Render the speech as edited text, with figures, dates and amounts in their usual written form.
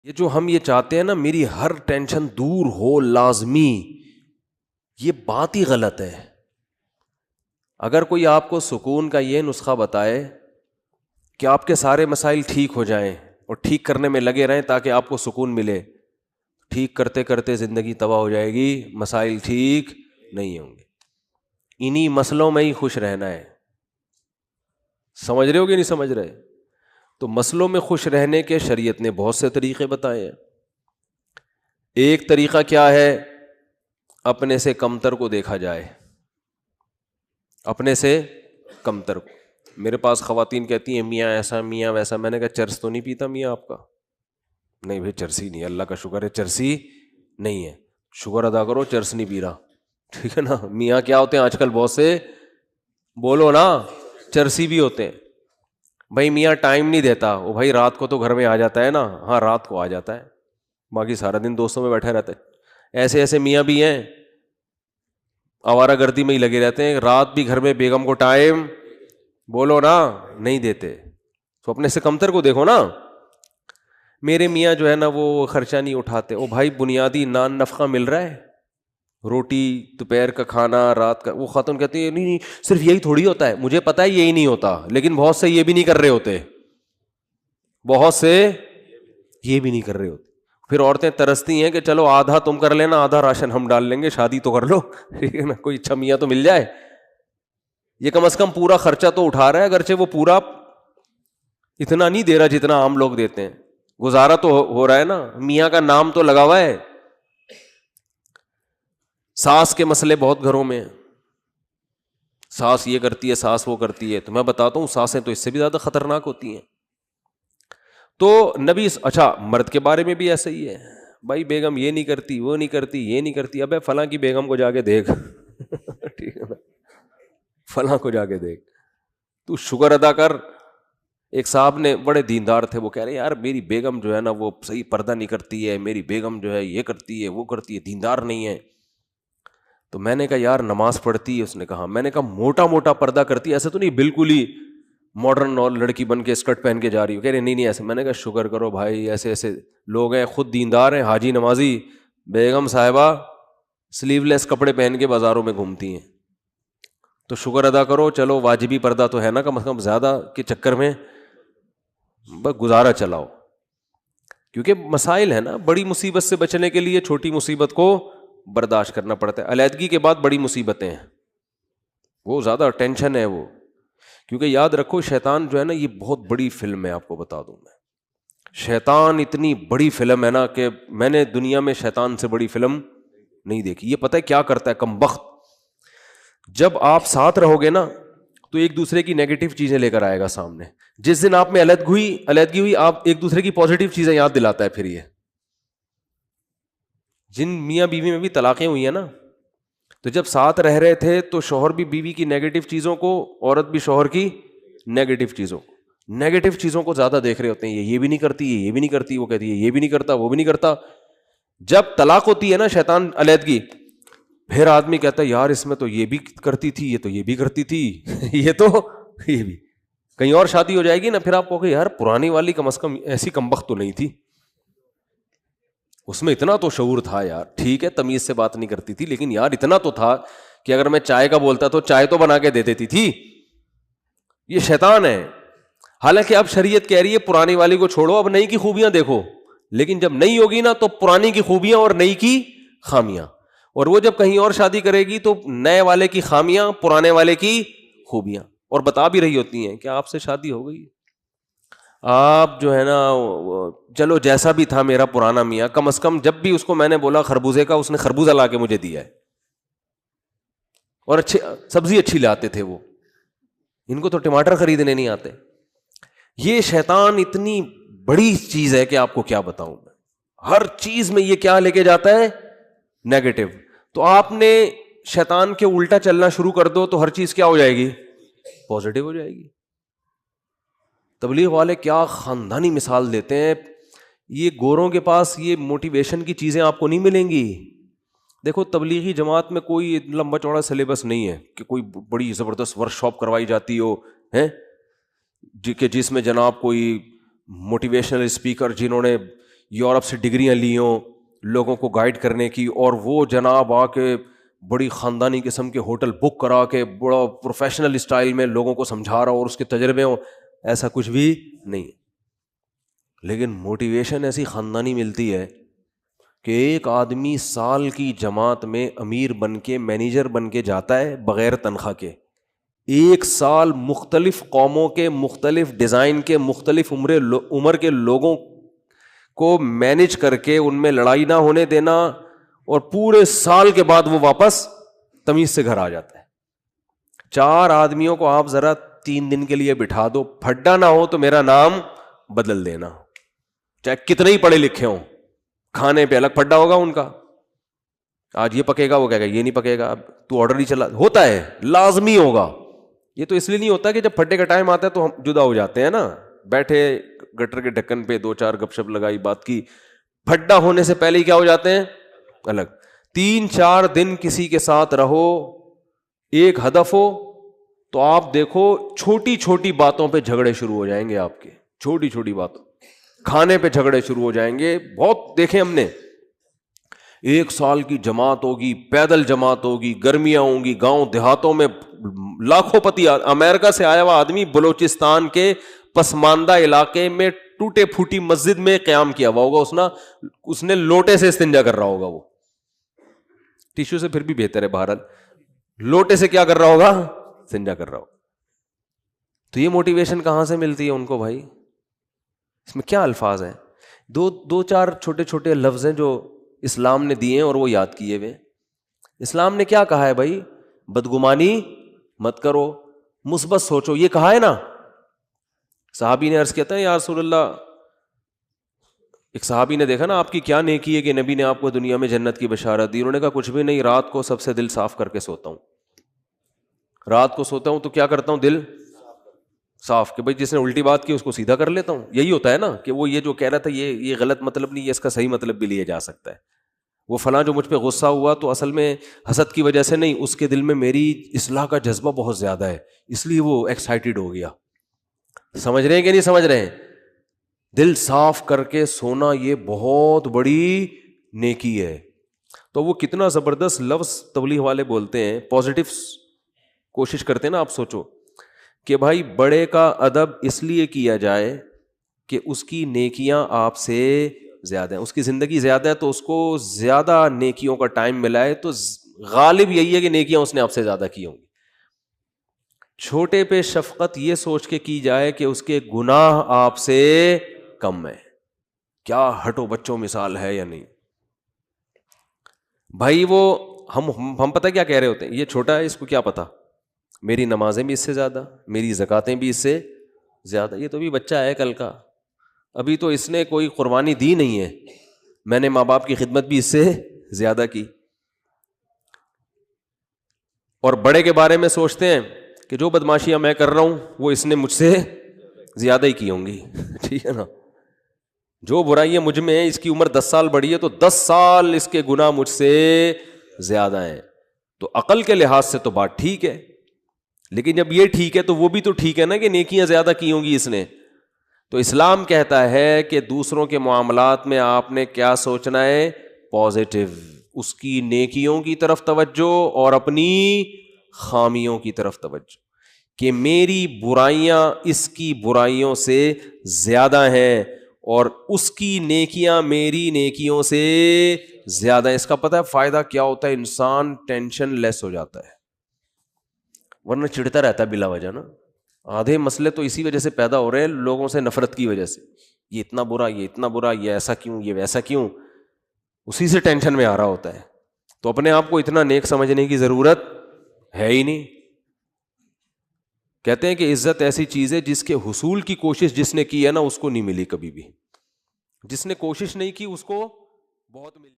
یہ جو ہم یہ چاہتے ہیں نا میری ہر ٹینشن دور ہو لازمی، یہ بات ہی غلط ہے. اگر کوئی آپ کو سکون کا یہ نسخہ بتائے کہ آپ کے سارے مسائل ٹھیک ہو جائیں اور ٹھیک کرنے میں لگے رہیں تاکہ آپ کو سکون ملے، ٹھیک کرتے کرتے زندگی تباہ ہو جائے گی، مسائل ٹھیک نہیں ہوں گے. انہی مسئلوں میں ہی خوش رہنا ہے. سمجھ رہے ہو کہ نہیں سمجھ رہے؟ تو مسئلوں میں خوش رہنے کے شریعت نے بہت سے طریقے بتائے ہیں. ایک طریقہ کیا ہے؟ اپنے سے کمتر کو دیکھا جائے، اپنے سے کمتر کو. میرے پاس خواتین کہتی ہیں میاں ایسا میاں ویسا. میں نے کہا چرس تو نہیں پیتا میاں آپ کا؟ نہیں بھائی چرسی نہیں، اللہ کا شکر ہے چرسی نہیں ہے. شکر ادا کرو چرس نہیں پی رہا، ٹھیک ہے نا. میاں کیا ہوتے ہیں آج کل بہت سے، بولو نا، چرسی بھی ہوتے ہیں. بھائی میاں ٹائم نہیں دیتا، وہ بھائی رات کو تو گھر میں آ جاتا ہے نا. ہاں رات کو آ جاتا ہے، باقی سارا دن دوستوں میں بیٹھے رہتے. ایسے ایسے میاں بھی ہیں آوارہ گردی میں ہی لگے رہتے ہیں، رات بھی گھر میں بیگم کو ٹائم، بولو نا، نہیں دیتے. تو اپنے سے کمتر کو دیکھو نا. میرے میاں جو ہے نا وہ خرچہ نہیں اٹھاتے. او بھائی بنیادی نان نفقہ مل رہا ہے، روٹی، دوپہر کا کھانا، رات کا. وہ خاتون کہتی ہے نہیں نہیں صرف یہی تھوڑی ہوتا ہے. مجھے پتا ہے یہی نہیں ہوتا، لیکن بہت سے یہ بھی نہیں کر رہے ہوتے، بہت سے یہ بھی نہیں کر رہے ہوتے. پھر عورتیں ترستی ہیں کہ چلو آدھا تم کر لینا، آدھا راشن ہم ڈال لیں گے، شادی تو کر لو، ٹھیک ہے نا. کوئی اچھا میاں تو مل جائے. یہ کم از کم پورا خرچہ تو اٹھا رہا ہے، اگرچہ وہ پورا اتنا نہیں دے رہا جتنا عام لوگ دیتے ہیں. گزارا تو ہو رہا ہے نا، میاں کا نام تو لگا ہوا ہے. ساس کے مسئلے بہت گھروں میں ہیں، ساس یہ کرتی ہے، ساس وہ کرتی ہے. تو میں بتاتا ہوں ساسیں تو اس سے بھی زیادہ خطرناک ہوتی ہیں. تو نبی، اچھا مرد کے بارے میں بھی ایسا ہی ہے. بھائی بیگم یہ نہیں کرتی، وہ نہیں کرتی، یہ نہیں کرتی. ابے فلاں کی بیگم کو جا کے دیکھ ٹھیک ہے نا، فلاں کو جا کے دیکھ، تو شکر ادا کر. ایک صاحب نے، بڑے دیندار تھے، وہ کہہ رہے یار میری بیگم جو ہے نا وہ صحیح پردہ نہیں کرتی ہے، میری بیگم جو ہے یہ کرتی ہے وہ کرتی ہے، دیندار نہیں ہے. تو میں نے کہا یار نماز پڑھتی ہے؟ اس نے کہا. میں نے کہا موٹا موٹا پردہ کرتی ہے، ایسا تو نہیں بالکل ہی ماڈرن اور لڑکی بن کے اسکرٹ پہن کے جا رہی ہو؟ کہہ رہے نہیں نہیں ایسے. میں نے کہا شکر کرو بھائی، ایسے ایسے لوگ ہیں خود دیندار ہیں، حاجی نمازی، بیگم صاحبہ سلیو لیس کپڑے پہن کے بازاروں میں گھومتی ہیں. تو شکر ادا کرو، چلو واجبی پردہ تو ہے نا کم از کم، زیادہ کے چکر میں بس گزارا چلاؤ. کیونکہ مسائل ہے نا، بڑی مصیبت سے بچنے کے لیے چھوٹی مصیبت کو برداشت کرنا پڑتا ہے. علیحدگی کے بعد بڑی مصیبتیں ہیں، وہ زیادہ ٹینشن ہے وہ. کیونکہ یاد رکھو شیطان جو ہے نا یہ بہت بڑی فلم ہے. آپ کو بتا دوں میں، شیطان اتنی بڑی فلم ہے نا کہ میں نے دنیا میں شیطان سے بڑی فلم نہیں دیکھی. یہ پتہ ہے کیا کرتا ہے کمبخت؟ جب آپ ساتھ رہو گے نا تو ایک دوسرے کی نیگیٹو چیزیں لے کر آئے گا سامنے. جس دن آپ میں علیحدگی ہوئی، آپ ایک دوسرے کی پازیٹیو چیزیں یاد دلاتا ہے. پھر یہ جن میاں بیوی میں بھی طلاقیں ہوئی ہیں نا، تو جب ساتھ رہ رہے تھے تو شوہر بھی بیوی کی نیگیٹو چیزوں کو، عورت بھی شوہر کی نیگیٹو چیزوں کو زیادہ دیکھ رہے ہوتے ہیں. یہ بھی نہیں کرتی، یہ بھی نہیں کرتی، وہ کہتی ہے یہ بھی نہیں کرتا، وہ بھی نہیں کرتا. جب طلاق ہوتی ہے نا شیطان، علیحدگی، پھر آدمی کہتا ہے یار اس میں تو یہ بھی کرتی تھی، یہ تو یہ بھی کرتی تھی یہ تو یہ بھی. کہیں اور شادی ہو جائے گی نا، پھر آپ کہو گے یار پرانی والی کم از کم ایسی کمبخت تو نہیں تھی، اس میں اتنا تو شعور تھا یار. ٹھیک ہے تمیز سے بات نہیں کرتی تھی، لیکن یار اتنا تو تھا کہ اگر میں چائے کا بولتا تو چائے تو بنا کے دے دیتی تھی. یہ شیطان ہے. حالانکہ اب شریعت کہہ رہی ہے پرانی والی کو چھوڑو، اب نئی کی خوبیاں دیکھو. لیکن جب نئی ہوگی نا تو پرانی کی خوبیاں اور نئی کی خامیاں، اور وہ جب کہیں اور شادی کرے گی تو نئے والے کی خامیاں، پرانے والے کی خوبیاں. اور بتا بھی رہی ہوتی ہیں کہ آپ سے شادی ہو گئی، آپ جو ہے نا چلو جیسا بھی تھا میرا پرانا میاں، کم از کم جب بھی اس کو میں نے بولا خربوزے کا، اس نے خربوزہ لا کے مجھے دیا ہے. اور سبزی اچھی لاتے تھے وہ، ان کو تو ٹماٹر خریدنے نہیں آتے. یہ شیطان اتنی بڑی چیز ہے کہ آپ کو کیا بتاؤں میں. ہر چیز میں یہ کیا لے کے جاتا ہے؟ نیگیٹو. تو آپ نے شیطان کے الٹا چلنا شروع کر دو تو ہر چیز کیا ہو جائے گی؟ پازیٹو ہو جائے گی. تبلیغ والے کیا خاندانی مثال دیتے ہیں. یہ گوروں کے پاس یہ موٹیویشن کی چیزیں آپ کو نہیں ملیں گی. دیکھو تبلیغی جماعت میں کوئی لمبا چوڑا سلیبس نہیں ہے کہ کوئی بڑی زبردست ورک شاپ کروائی جاتی ہو کہ جس میں جناب کوئی موٹیویشنل اسپیکر جنہوں نے یورپ سے ڈگریاں لی ہوں لوگوں کو گائیڈ کرنے کی, اور وہ جناب آ کے بڑی خاندانی قسم کے ہوٹل بک کرا کے بڑا پروفیشنل اسٹائل میں لوگوں کو سمجھا رہا ہو اور اس کے تجربے ہوں, ایسا کچھ بھی نہیں. لیکن موٹیویشن ایسی خاندانی ملتی ہے کہ ایک آدمی سال کی جماعت میں امیر بن کے مینیجر بن کے جاتا ہے بغیر تنخواہ کے. ایک سال مختلف قوموں کے مختلف ڈیزائن کے مختلف عمر کے لوگوں کو مینیج کر کے ان میں لڑائی نہ ہونے دینا, اور پورے سال کے بعد وہ واپس تمیز سے گھر آ جاتا ہے. 4 آدمیوں کو آپ ذرا 3 دن کے لیے بٹھا دو, پھڈا نہ ہو تو میرا نام بدل دینا, چاہے کتنے ہی پڑھے لکھے ہوں, کھانے پہ الگ پھڈا ہوگا ان کا, آج یہ پکے گا وہ کہے گا یہ نہیں پکے گا, اب تو آرڈر ہی چلا, ہوتا ہے لازمی ہوگا. یہ تو اس لیے نہیں ہوتا کہ جب پھڈے کا ٹائم آتا ہے تو ہم جدا ہو جاتے ہیں نا, بیٹھے گٹر کے ڈھکن پہ 2-4 گپ شپ لگائی بات کی, پھڈا ہونے سے پہلے ہی کیا ہو جاتے ہیں الگ. 3-4 دن کسی کے ساتھ رہو, ایک ہدف ہو, تو آپ دیکھو چھوٹی چھوٹی باتوں پہ جھگڑے شروع ہو جائیں گے آپ کے, چھوٹی چھوٹی باتوں, کھانے پہ جھگڑے شروع ہو جائیں گے. بہت دیکھیں ہم نے, 1 سال کی جماعت ہوگی, پیدل جماعت ہوگی, گرمیاں ہوں گی, گاؤں دیہاتوں میں لاکھوں پتی, امریکہ سے آیا ہوا آدمی بلوچستان کے پسماندہ علاقے میں ٹوٹے پھوٹی مسجد میں قیام کیا ہوا ہوگا, اس نے لوٹے سے استنجا کر رہا ہوگا, وہ ٹیشو سے پھر بھی بہتر ہے, بہرحال لوٹے سے کیا کر رہا ہوگا, استنجا کر رہا ہوگا. تو یہ موٹیویشن کہاں سے ملتی ہے ان کو بھائی؟ اس میں کیا الفاظ ہیں؟ 2-4 چھوٹے چھوٹے لفظ ہیں جو اسلام نے دیے ہیں اور وہ یاد کیے ہوئے. اسلام نے کیا کہا ہے بھائی؟ بدگمانی مت کرو, مثبت سوچو, یہ کہا ہے نا. صحابی نے عرض کیا تھا یا رسول اللہ, ایک صحابی نے دیکھا نا آپ کی کیا نیکی ہے کہ نبی نے آپ کو دنیا میں جنت کی بشارت دی. انہوں نے کہا کچھ بھی نہیں, رات کو سب سے دل صاف کر کے سوتا ہوں. رات کو سوتا ہوں تو کیا کرتا ہوں, دل صاف, کہ بھائی جس نے الٹی بات کی اس کو سیدھا کر لیتا ہوں. یہی ہوتا ہے نا کہ وہ یہ جو کہہ رہا تھا یہ غلط مطلب نہیں, یہ اس کا صحیح مطلب بھی لیا جا سکتا ہے. وہ فلاں جو مجھ پہ غصہ ہوا تو اصل میں حسد کی وجہ سے نہیں, اس کے دل میں میری اصلاح کا جذبہ بہت زیادہ ہے, اس لیے وہ ایکسائٹیڈ ہو گیا. سمجھ رہے ہیں کہ نہیں سمجھ رہے ہیں؟ دل صاف کر کے سونا یہ بہت بڑی نیکی ہے. تو وہ کتنا زبردست لفظ تبلیغ والے بولتے ہیں, پازیٹیو کوشش کرتے ہیں نا. آپ سوچو کہ بھائی بڑے کا ادب اس لیے کیا جائے کہ اس کی نیکیاں آپ سے زیادہ ہیں, اس کی زندگی زیادہ ہے, تو اس کو زیادہ نیکیوں کا ٹائم ملا ہے, تو غالب یہی ہے کہ نیکیاں اس نے آپ سے زیادہ کی ہوں گی. چھوٹے پہ شفقت یہ سوچ کے کی جائے کہ اس کے گناہ آپ سے کم ہے. کیا ہٹو بچوں مثال ہے یا نہیں بھائی؟ وہ ہم پتہ کیا کہہ رہے ہوتے ہیں, یہ چھوٹا ہے, اس کو کیا پتا, میری نمازیں بھی اس سے زیادہ, میری زکاتیں بھی اس سے زیادہ, یہ تو بھی بچہ ہے کل کا, ابھی تو اس نے کوئی قربانی دی نہیں ہے, میں نے ماں باپ کی خدمت بھی اس سے زیادہ کی. اور بڑے کے بارے میں سوچتے ہیں کہ جو بدماشیاں میں کر رہا ہوں وہ اس نے مجھ سے زیادہ ہی کی ہوں گی. ٹھیک ہے نا, جو برائیاں مجھ میں ہیں, اس کی عمر 10 سال بڑی ہے تو 10 سال اس کے گناہ مجھ سے زیادہ ہیں. تو عقل کے لحاظ سے تو بات ٹھیک ہے, لیکن جب یہ ٹھیک ہے تو وہ بھی تو ٹھیک ہے نا کہ نیکیاں زیادہ کی ہوں گی اس نے. تو اسلام کہتا ہے کہ دوسروں کے معاملات میں آپ نے کیا سوچنا ہے, پازیٹیو, اس کی نیکیوں کی طرف توجہ اور اپنی خامیوں کی طرف توجہ, کہ میری برائیاں اس کی برائیوں سے زیادہ ہیں اور اس کی نیکیاں میری نیکیوں سے زیادہ ہیں. اس کا پتہ ہے فائدہ کیا ہوتا ہے؟ انسان ٹینشن لیس ہو جاتا ہے, ورنہ چڑھتا رہتا ہے بلا وجہ نا. آدھے مسئلے تو اسی وجہ سے پیدا ہو رہے ہیں, لوگوں سے نفرت کی وجہ سے, یہ اتنا برا, یہ اتنا برا, یہ ایسا کیوں, یہ ویسا کیوں, اسی سے ٹینشن میں آ رہا ہوتا ہے. تو اپنے آپ کو اتنا نیک سمجھنے کی ضرورت ہے ہی نہیں. کہتے ہیں کہ عزت ایسی چیز ہے جس کے حصول کی کوشش جس نے کی ہے نا اس کو نہیں ملی کبھی بھی, جس نے کوشش نہیں کی اس کو بہت ملی.